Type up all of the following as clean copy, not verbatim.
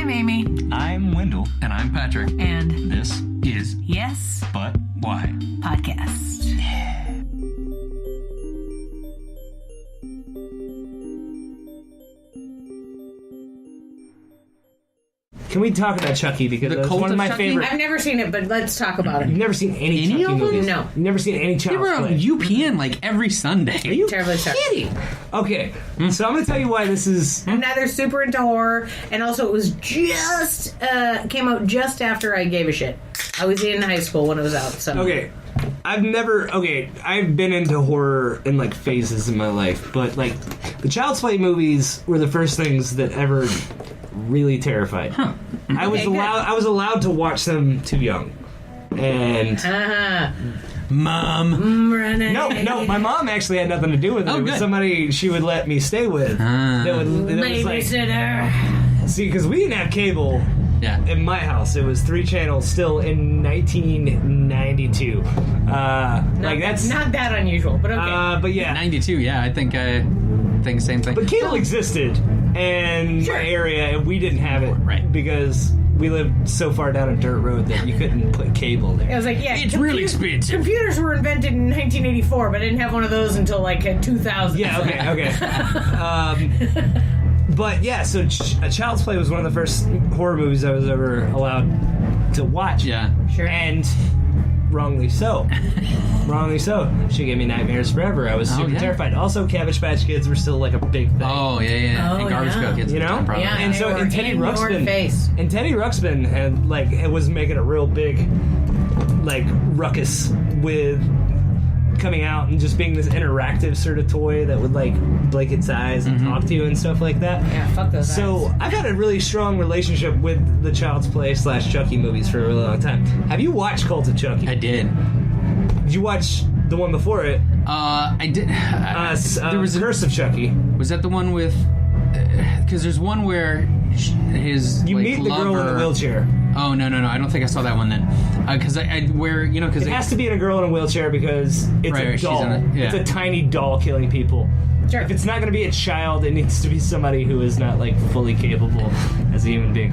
I'm Amy. I'm Wendell. And I'm Patrick. And This is Yes, But Why? Podcast. Can we talk about Chucky? Because it's one of my favorite. I've never seen it, but let's talk about it. You've never seen any Chucky of them? movies? No. You've never seen any You Child's were on Play? UPN like every Sunday. Are you Terribly sorry. kidding? Okay, so I'm going to tell you why this is... I'm neither super into horror, and also it was just came out just after I gave a shit. I was in high school when it was out. So Okay, I've been into horror in like phases in my life, but like the Child's Play movies were the first things that ever really terrified. I was allowed to watch them too young, and Mom. Renee. no, my mom actually had nothing to do with it. Oh, It was good. somebody she would let me stay with. That was like, Babysitter. see, because we didn't have cable. Yeah. In my house, it was 3 channels still in 1992. Like that's Not that unusual, but okay. but yeah. 92, yeah. I think same thing. But cable existed in Sure. my area, and we didn't have it, Right. because we lived so far down a dirt road that you couldn't put cable I there. was like, yeah, It's really expensive. Computers were invented in 1984, but I didn't have one of those until like 2000. Yeah, okay. But yeah, so Child's Play was one of the first horror movies I was ever allowed to watch. Yeah. Sure. And wrongly so. She gave me nightmares forever. I was super yeah. terrified. Also, Cabbage Patch Kids were still like a big thing. Oh, yeah. Oh, and Garbage yeah. Pail Kids. You at the know? time, probably. Yeah. And they so, were and Teddy in your Ruxpin, face. and Teddy Ruxpin had like it was making a real big like ruckus with coming out and just being this interactive sort of toy that would like blink its eyes and talk to you and stuff like that. Yeah, fuck those So eyes. I've had a really strong relationship with the Child's Play / Chucky movies for a really long time. Have you watched Cult of Chucky? I did. Did you watch the one before it? I did. There was Curse of Chucky. Was that the one with? Because there's one where his You like, meet the lover, girl in a wheelchair. Oh no! I don't think I saw that one then. Because because It has to be in a girl in a wheelchair because it's Right, a she's doll. in it, yeah. It's a tiny doll killing people. Sure. If it's not going to be a child, it needs to be somebody who is not like fully capable as a human being.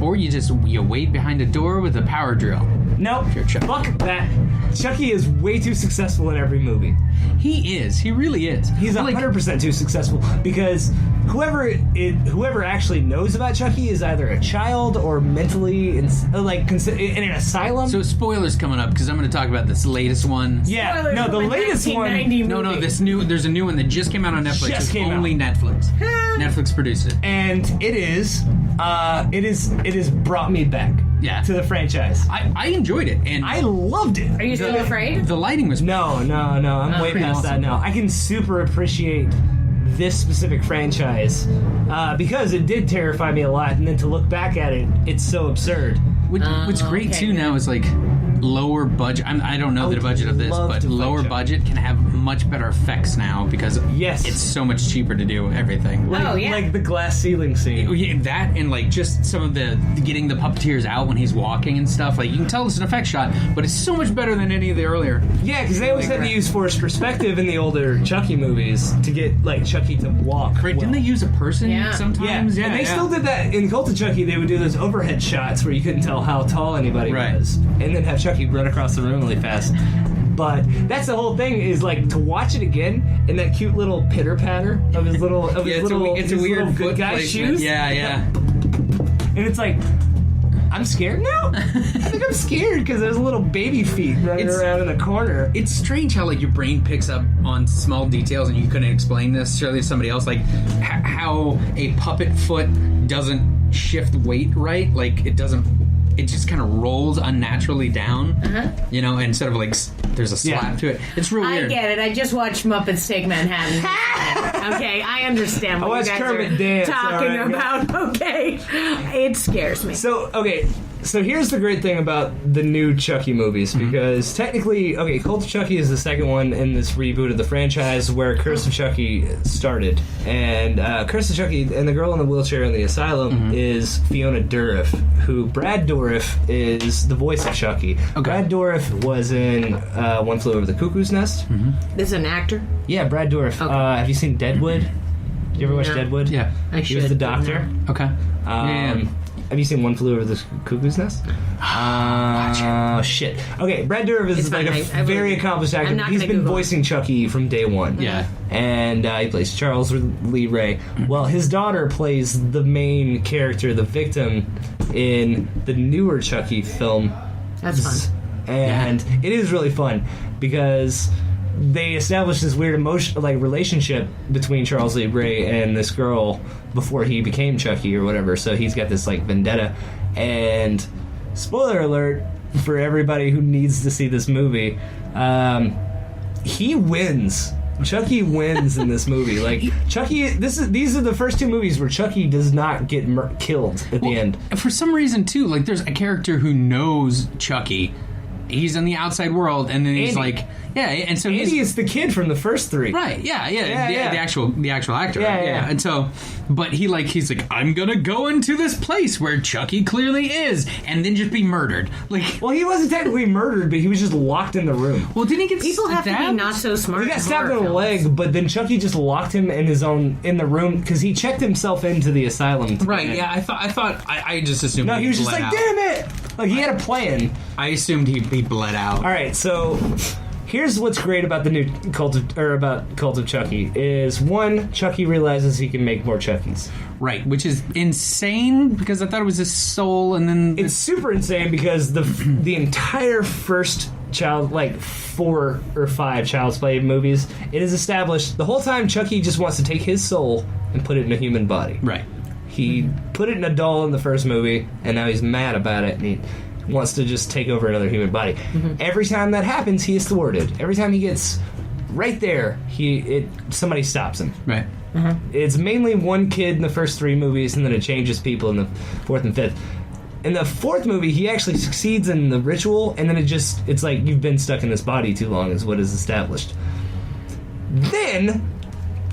Or you wait behind a door with a power drill. Nope. Sure, Chucky. Fuck that. Chucky is way too successful in every movie. He is. He really is. He's Like, 100% too successful because whoever actually knows about Chucky is either a child or mentally in an asylum. So spoilers coming up because I'm going to talk about this latest one. yeah, Spoilers no, the for my latest one. 1990 No, movie. there's a new one that just came out on Netflix. Just It's came only out. Netflix. Netflix produced it. And it has brought me back Yeah. to the franchise. I enjoyed it, and I loved it. Are you still afraid? the lighting was No, I'm way pretty past awesome. that now. I can super appreciate this specific franchise because it did terrify me a lot, and then to look back at it, it's so absurd. What's great okay, too good. now is like lower budget. I don't know the budget of this, love but to fight lower Chucky. budget can have much better effects now because Yes. it's so much cheaper to do everything. Oh, yeah. Like the glass ceiling scene. Yeah, that and like just some of the getting the puppeteers out when he's walking and stuff. Like you can tell it's an effect shot, but it's so much better than any of the earlier. Yeah, because they always had to use forced perspective in the older Chucky movies to get like Chucky to walk. Right? Didn't they use a person Yeah. sometimes? Yeah, and they still did that in Cult of Chucky. They would do those overhead shots where you couldn't tell how tall anybody Right. was, and then have Chucky run across the room really fast. But that's the whole thing is like to watch it again in that cute little pitter patter of his little It's a weird good foot guy placement. shoes. Yeah. And it's like, I'm scared now. I think I'm scared because there's little baby feet running around in the corner. It's strange how like your brain picks up on small details and you couldn't explain necessarily to somebody else, like how a puppet foot doesn't shift weight right, like it just kind of rolls unnaturally down, you know, instead of like there's a slap to it. It's real weird. I get it. I just watched Muppets Take Manhattan. Okay, I understand what I you watched guys Kermit are dance, talking all right, about. Okay, it scares me. So here's the great thing about the new Chucky movies, Mm-hmm. because technically, Cult of Chucky is the second one in this reboot of the franchise where Curse of Chucky started. And Curse of Chucky and the girl in the wheelchair in the asylum Mm-hmm. is Fiona Dourif, who Brad Dourif is the voice of Chucky. Okay. Brad Dourif was in One Flew Over the Cuckoo's Nest. Mm-hmm. This is an actor? Yeah, Brad Dourif. Okay. Have you seen Deadwood? You ever watch No. Deadwood? Yeah. I He was should, the but doctor. no. Okay. Have you seen One Flew Over the Cuckoo's Nest? Shit. Okay, Brad Dourif is It's like fine. a very accomplished actor. I'm not He's gonna been Google it. voicing Chucky from day one. Yeah. And he plays Charles Lee Ray. Well, his daughter plays the main character, the victim, in the newer Chucky film. That's fun. And it is really fun because they establish this weird relationship between Charles Lee Ray and this girl before he became Chucky or whatever. So he's got this like vendetta. And spoiler alert for everybody who needs to see this movie, he wins. Chucky wins in this movie. Like Chucky, these are the first two movies where Chucky does not get killed at the end. For some reason, too, like there's a character who knows Chucky. He's in the outside world, and then he's Andy. like, yeah, and so Andy is the kid from the first three. right, the actual actor, Yeah, right? yeah. And so, but he's like, I'm gonna go into this place where Chucky clearly is, and then just be murdered. Like, Well, he wasn't technically murdered, but he was just locked in the room. well, didn't he get People have to be stabbed? not so smart. He got stabbed in horror the leg, films. but then Chucky just locked him in the room because he checked himself into the asylum. Right? Yeah, I just assumed. No, he was just bled like, out. damn it! Like he had a plan. I assumed he bled out. All right, so here's what's great about the new Cult of Chucky is one, Chucky realizes he can make more Chuckies. Right, which is insane because I thought it was his soul, and then It's super insane because the entire first child, like 4 or 5 Child's Play movies, it is established the whole time Chucky just wants to take his soul and put it in a human body. right. He put it in a doll in the first movie, and now he's mad about it, and he wants to just take over another human body. Every time that happens, he is thwarted. Every time he gets right there, somebody stops him. Right. It's mainly one kid in the first 3 movies, and then it changes people in the 4th and 5th. In the 4th movie, he actually succeeds in the ritual, and then it's like you've been stuck in this body too long, is what is established. Then,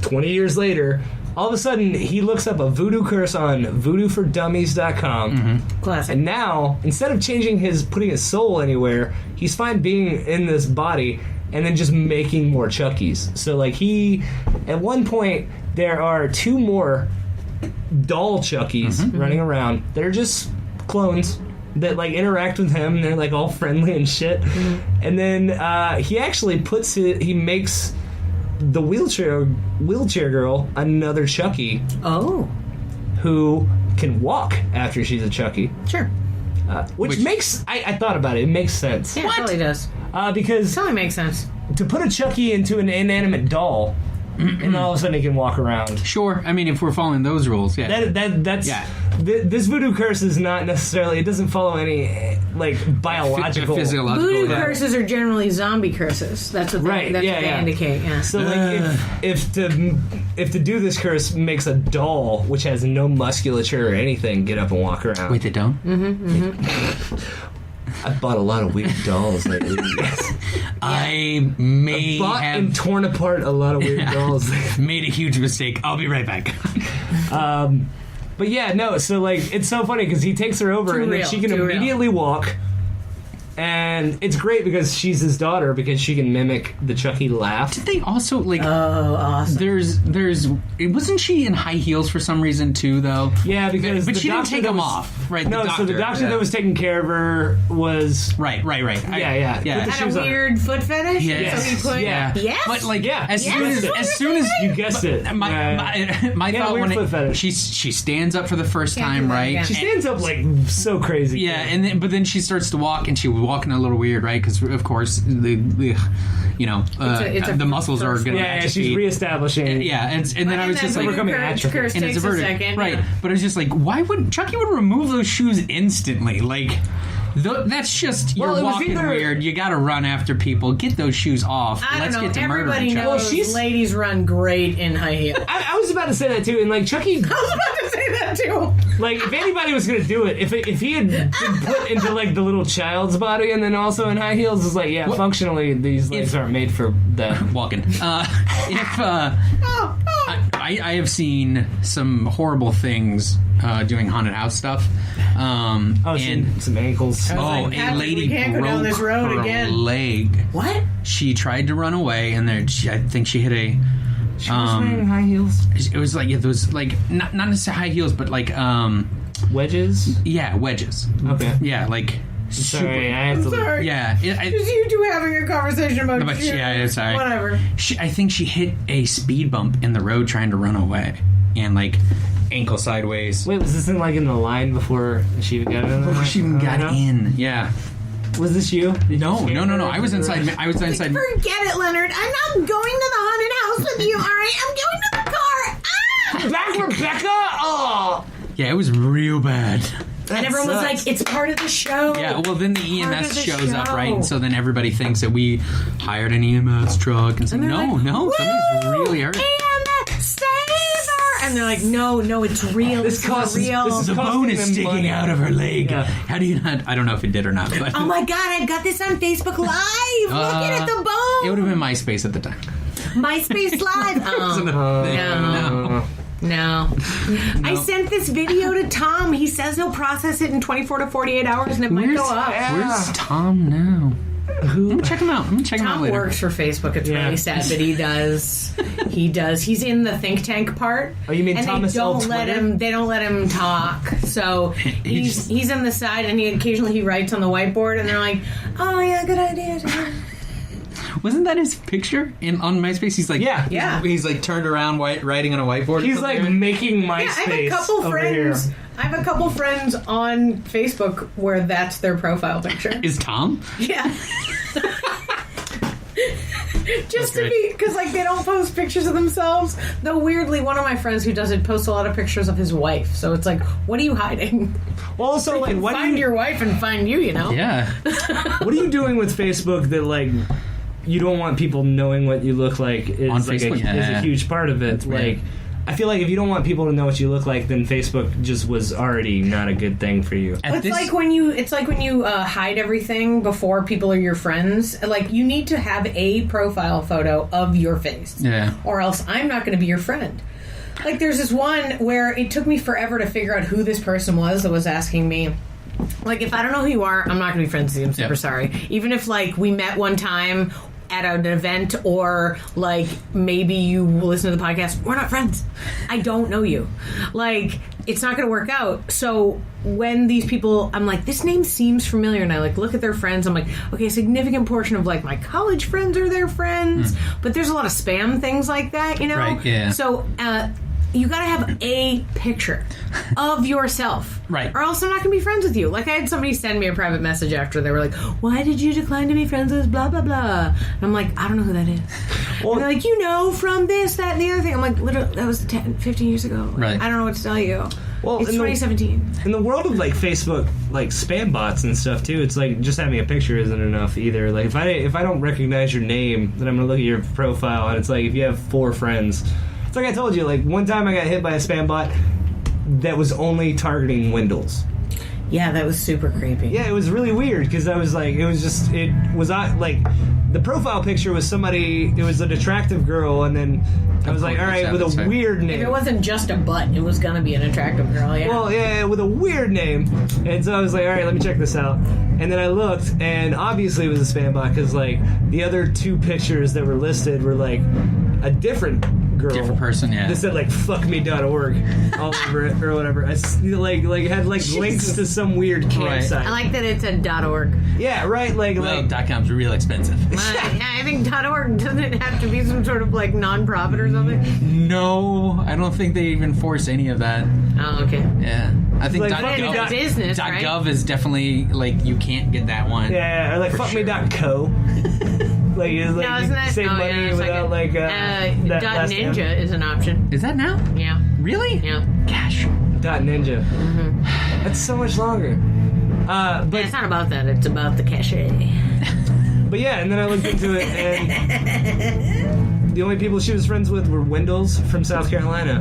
20 years later, all of a sudden, he looks up a voodoo curse on voodooforDummies.com. Classic. And now, instead of putting his soul anywhere, he's fine being in this body and then just making more Chuckies. So, like, at one point, there are 2 more doll Chuckies running around that are just clones that, like, interact with him, and they're, like, all friendly and shit. And then he actually makes the wheelchair girl another Chucky Oh, who can walk after she's a Chucky, sure. which makes I thought about it. It makes sense Yeah, it totally does. because Totally makes sense. to put a Chucky into an inanimate doll, and all of a sudden he can walk around. Sure. I mean, if we're following those rules, yeah. That's Yeah. This voodoo curse is not necessarily. It doesn't follow any like biological. Physiological. Voodoo yeah. curses are generally zombie curses. That's what they, Right, that's yeah, what they yeah. indicate. Yeah. So like if to do this curse makes a doll which has no musculature or anything get up and walk around. Wait, they don't? I bought a lot of weird dolls lately. I may Bought have and torn apart a lot of weird dolls. made a huge mistake. I'll be right back. But yeah, no. So like, it's so funny because he takes her over Too and real, then she can too real. immediately walk. And it's great because she's his daughter because she can mimic the Chucky laugh. They also, like, Oh, awesome. there's wasn't she in high heels for some reason too, though? Yeah, because But the she didn't doctor take that them was- off, right? No, so the doctor that was taking care of her was right. Yeah. Put the Had shoes a on her. weird foot fetish? Yes. So he put, Yeah. Yes? But like, Yeah. as Yes, soon that's what as soon as You guessed it. my Yeah, thought weird when foot fetish. she stands up for the first Can't time, do that right? again. She stands up like so crazy. Yeah, and then she starts to walk, and she was walking a little weird, right? Because of course the it's a the muscles are first going to Yeah, atrophy. she's reestablishing. Yeah, and then I was just like, overcoming atrophy. curse and it's takes a a verdict, second. right? Yeah. But I was just like, why would Chucky would remove those shoes instantly? Like, that's just you're Well, it was walking either- weird. You got to run after people. Get those shoes off. I Let's don't know. get to Everybody murdering Chucky. knows Well, she's- ladies run great in high heels. I was about to say that too, and like Chucky, I was about to say that too. like if anybody was gonna do it, if he had been put into like the little child's body and then also in high heels, it's like functionally these legs aren't made for that. Walking. I have seen some horrible things doing haunted house stuff. And Some ankles. was oh, like, a Patrick, lady we can't go broke down this road her again. leg. What? She tried to run away, and I think she hit She was wearing high heels. It was like those like not necessarily high heels, but like Wedges. yeah, wedges. Okay. Yeah, like. Sorry, I have to. Sorry. Yeah, Just you two having a conversation about but shit. yeah, sorry. Whatever. I think she hit a speed bump in the road trying to run away, and like ankle sideways. Wait, was this in like in the line before she even got in? Before she even got in, yeah. Was this you? No. I was inside. I was inside. Forget it, Leonard. I'm not going to the haunted house with you, alright? I'm going to the car. Ah! Back, Rebecca! Oh! Yeah, it was real bad. And everyone was like, it's part of the show. Yeah, well, then the Part of EMS the shows up, show. right? And so then everybody thinks that we hired an EMS truck and say, And they're no, like, somebody's really hurt. EMS, save her! And they're like, no, it's real. This It's costs- real. this is The bone is costing them sticking money. out of her leg. Yeah. How do you not? I don't know if it did or not. But Oh my god, I've got this on Facebook Live. Look at it, the bone. it would have been MySpace at the time. MySpace Live. Oh, no. I sent this video to Tom. He says he'll process it in 24 to 48 hours and it might go up. Where's Tom now? I'm gonna check him out. I'm gonna check him out Tom later. works for Facebook. It's Yeah. really sad, but he does. He's in the think tank part. Oh, you mean and Thomas they L. don't let Twitter? him. They don't let him talk. So he's in the side, and he occasionally writes on the whiteboard, and they're like, "Oh yeah, good idea." Wasn't that his picture on MySpace? He's like, Yeah. He's like turned around, writing on a whiteboard. or He's something. like making MySpace. Yeah, I have a couple over friends. here. I have a couple friends on Facebook where that's their profile picture. Is Tom? Yeah. Just to great. be, because like they don't post pictures of themselves. Though weirdly, one of my friends who does it posts a lot of pictures of his wife. So it's like, what are you hiding? Also, like, what Find your wife and find you. You know? Yeah. what are you doing with Facebook that like you don't want people knowing what you look like is On like Facebook? is Yeah. a huge part of it. weird. Like, I feel like if you don't want people to know what you look like, then Facebook just was already not a good thing for you. At It's this- like when you hide everything before people are your friends. Like you need to have a profile photo of your face, Yeah. or else I'm not going to be your friend. Like there's this one where it took me forever to figure out who this person was that was asking me. Like if I don't know who you are, I'm not going to be friends with you. I'm super Yep. sorry. Even if like we met one time at an event or like maybe you listen to the podcast, we're not friends. I don't know you. Like it's not going to work out. So when these people, I'm like, this name seems familiar, and I like look at their friends. I'm like, okay, a significant portion of like my college friends are their friends, but there's a lot of spam things like that, you know. Right, yeah. So you gotta have a picture of yourself. Right. Or else I'm not gonna be friends with you. Like, I had somebody send me a private message after they were like, why did you decline to be friends with blah, blah, blah? And I'm like, I don't know who that is. Well- and they're like, you know, from this, that, and the other thing. I'm like, literally, that was 10, 15 years ago. Like, Right. I don't know what to tell you. Well, It's in the- 2017. In the world of like Facebook, like spam bots and stuff too, it's like just having a picture isn't enough either. Like if I don't recognize your name, then I'm gonna look at your profile, and it's like if you have 4 friends. It's like I told you, like one time I got hit by a spam bot that was only targeting Wendell's. Yeah, that was super creepy. Yeah, it was really weird because I was like, like the profile picture was somebody, it was an attractive girl, and then I was like, all right, with That's a right. weird If name. it wasn't just a butt, it was gonna be an attractive girl, yeah. Well, yeah, with a weird name. And so I was like, all right, let me check this out. And then I looked, and obviously it was a spam bot because, like, the other 2 pictures that were listed were, like, a different girl. Different person, yeah. That said, like, fuckme.org all over it or whatever. It had, like, links to some weird campsite. I like that it's a .org. Yeah, right? Like, Well, .com's real expensive. I think .org doesn't have to be some sort of like non-profit or something. No, I don't think they even force any of that. Oh, okay. Yeah, I think Like, But .gov, it's a business, right? .gov is definitely like you can't get that one. yeah, or, like, fuckme.co. Like, it's like No, you isn't that? save Oh, money yeah, it's without, like, that last name. .ninja is an option. Is that now? Yeah. Really? Yeah. Gosh. .ninja. That's so much longer. But it's not about that. It's about the cachet. But yeah, and then I looked into it, and the only people she was friends with were Wendell's from South Carolina,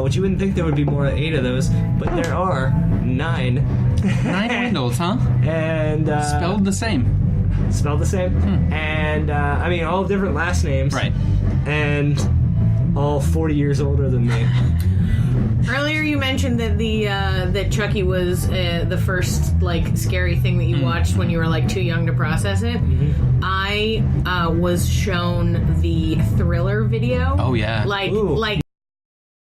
which you wouldn't think there would be more than 8 of those, but there are 9. 9 Wendell's, huh? And Spelled the same. spelled the same, and I mean all different last names, Right. And all 40 years older than me. Earlier, you mentioned that that Chucky was the first like scary thing that you watched when you were like too young to process it. Mm-hmm. I was shown the Thriller video. Oh, yeah. like